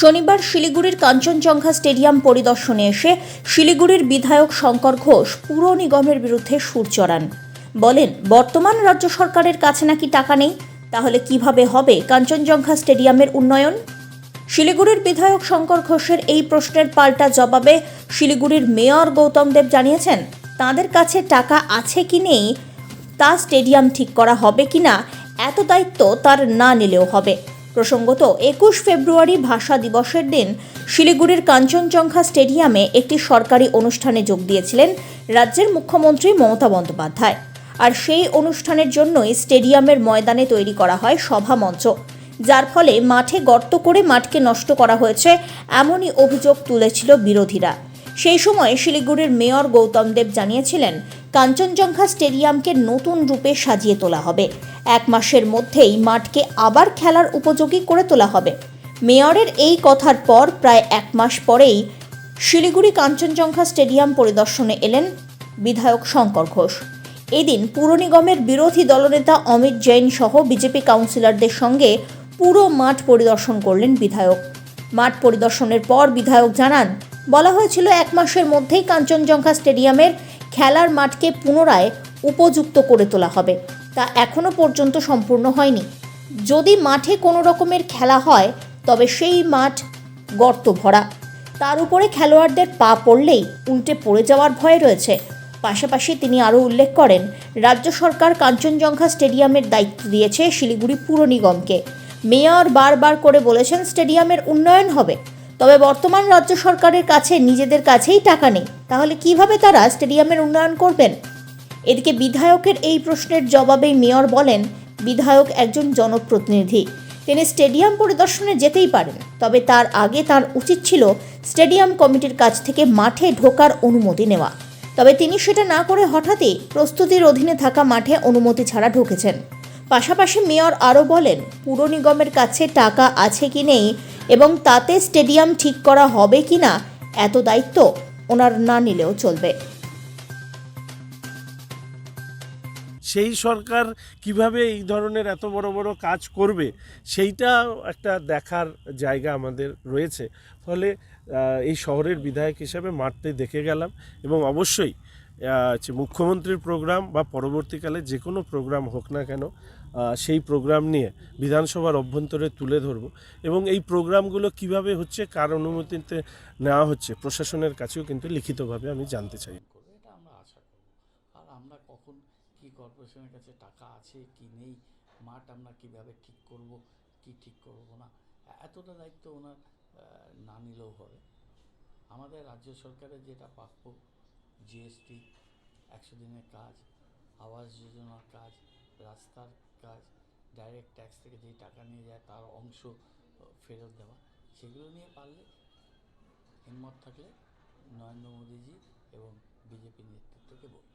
শনিবার শিলিগুড়ির কাঞ্চনজঙ্ঘা স্টেডিয়াম পরিদর্শনে এসে শিলিগুড়ির বিধায়ক শঙ্কর ঘোষ পুর নিগমের বিরুদ্ধে সুর চড়ান। বলেন, বর্তমান রাজ্য সরকারের কাছে নাকি টাকা নেই, তাহলে কিভাবে হবে কাঞ্চনজঙ্ঘা স্টেডিয়ামের উন্নয়ন। শিলিগুড়ির বিধায়ক শঙ্কর ঘোষের এই প্রশ্নের পাল্টা জবাবে শিলিগুড়ির মেয়র গৌতম দেব জানিয়েছেন, তাঁদের কাছে টাকা আছে কি নেই তা স্টেডিয়াম ঠিক করা হবে কিনা এত দায়িত্ব তার না নিলেও হবে। প্রসঙ্গত 21 ফেব্রুয়ারি ভাষা দিবসের দিন শিলিগুড়ির কাঞ্চনজঙ্ঘা স্টেডিয়ামে একটি সরকারি অনুষ্ঠানে যোগ দিয়েছিলেন রাজ্যের মুখ্যমন্ত্রী মমতা বন্দ্যোপাধ্যায়। আর সেই অনুষ্ঠানের জন্যই স্টেডিয়ামের ময়দানে তৈরি করা হয় সভা মঞ্চ, যার ফলে মাঠে গর্ত করে মাঠকে নষ্ট করা হয়েছে এমনই অভিযোগ তুলেছিল বিরোধীরা। সেই সময় শিলিগুড়ির মেয়র গৌতম দেব জানিয়েছিলেন, কাঞ্চনজঙ্ঘা স্টেডিয়ামকে নতুন রূপে সাজিয়ে তোলা হবে। 1 মাসের মধ্যেই মাঠকে আবার খেলার উপযোগী করে তোলা হবে। মেয়রের এই কথার পর প্রায় 1 মাস পরেই শিলিগুড়ি কাঞ্চনজঙ্ঘা স্টেডিয়াম পরিদর্শনে এলেন বিধায়ক শঙ্কর ঘোষ। এদিন পুর নিগমের বিরোধী দলনেতা অমিত জৈন সহ বিজেপি কাউন্সিলরদের সঙ্গে পুরো মাঠ পরিদর্শন করলেন বিধায়ক। মাঠ পরিদর্শনের পর বিধায়ক জানান, বলা হয়েছিল 1 মাসের মধ্যেই কাঞ্চনজঙ্ঘা স্টেডিয়ামের খেলার মাঠকে পুনরায় উপযুক্ত করে তোলা হবে। তা এখনো পর্যন্ত সম্পূর্ণ হয়নি। যদি মাঠে কোনো রকমের খেলা হয় তবে সেই মাঠ গর্ত ভরা, তার উপরে খেলোয়াড়দের পা পড়লেই উল্টে পড়ে যাওয়ার ভয় রয়েছে। পাশাপাশি তিনি আরও উল্লেখ করেন, রাজ্য সরকার কাঞ্চনজঙ্ঘা স্টেডিয়ামের দায়িত্ব দিয়েছে শিলিগুড়ি পুর নিগমকে। মেয়র বারবার করে বলেছেন স্টেডিয়ামের উন্নয়ন হবে, তবে বর্তমান রাজ্য সরকারের কাছে নিজেদের কাছেই টাকা নেই, তাহলে কিভাবে তারা স্টেডিয়ামের উন্নয়ন করবেন। এদিকে বিধায়কের এই প্রশ্নের জবাবে মেয়র বলেন, বিধায়ক একজন জনপ্রতিনিধি, তিনি স্টেডিয়াম পরিদর্শনে যেতেই পারেন, তবে তার আগে তার উচিত ছিল স্টেডিয়াম কমিটির কাছ থেকে মাঠে ঢোকার অনুমতি নেওয়া। তবে তিনি সেটা না করে হঠাৎই প্রস্তুতির অধীনে থাকা মাঠে অনুমতি ছাড়া ঢুকেছেন। পাশাপাশি মেয়র আরও বলেন, পুর নিগমের কাছে টাকা আছে কি নেই এবং তাতে স্টেডিয়াম ঠিক করা হবে কি না এত দায়িত্ব ওনার না নিলেও চলবে। সেই সরকার কিভাবে এই ধরনের এত বড় বড় কাজ করবে সেইটা একটা দেখার জায়গা আমাদের রয়েছে। ফলে এই শহরের বিধায়ক হিসেবে মাঠে দেখে গেলাম এবং অবশ্যই মুখ্যমন্ত্রীর প্রোগ্রাম বা পরবর্তীকালে যে কোনো প্রোগ্রাম হোক না কেন সেই প্রোগ্রাম নিয়ে বিধানসভার অভ্যন্তরে তুলে ধরব এবং এই প্রোগ্রামগুলো কিভাবে হচ্ছে, কার অনুমতিতে নেওয়া হচ্ছে, প্রশাসনের কাছেও কিন্তু লিখিতভাবে আমি জানতে চাই। এটা আমরা আশা করব। আর আমরা কখন কি কর্পোরেশনের কাছে টাকা আছে কি নেই, মাঠ আমরা কিভাবে ঠিক করব কি ঠিক করব না, এতটা দায়িত্ব ওনার না নিলেও হবে। আমাদের রাজ্য সরকারের যেটা প্রাপ্য, জিএসটি, 100 দিনের কাজ, আবাস যোজনার কাজ, রাস্তার কাজ, ডাইরেক্ট ট্যাক্স থেকে যেই টাকা নিয়ে যায় তার অংশ ফেরত দেওয়া, সেগুলো নিয়ে পারলে হিম্মত থাকলে নরেন্দ্র মোদীজি এবং বিজেপি নেতৃত্বকে বলব।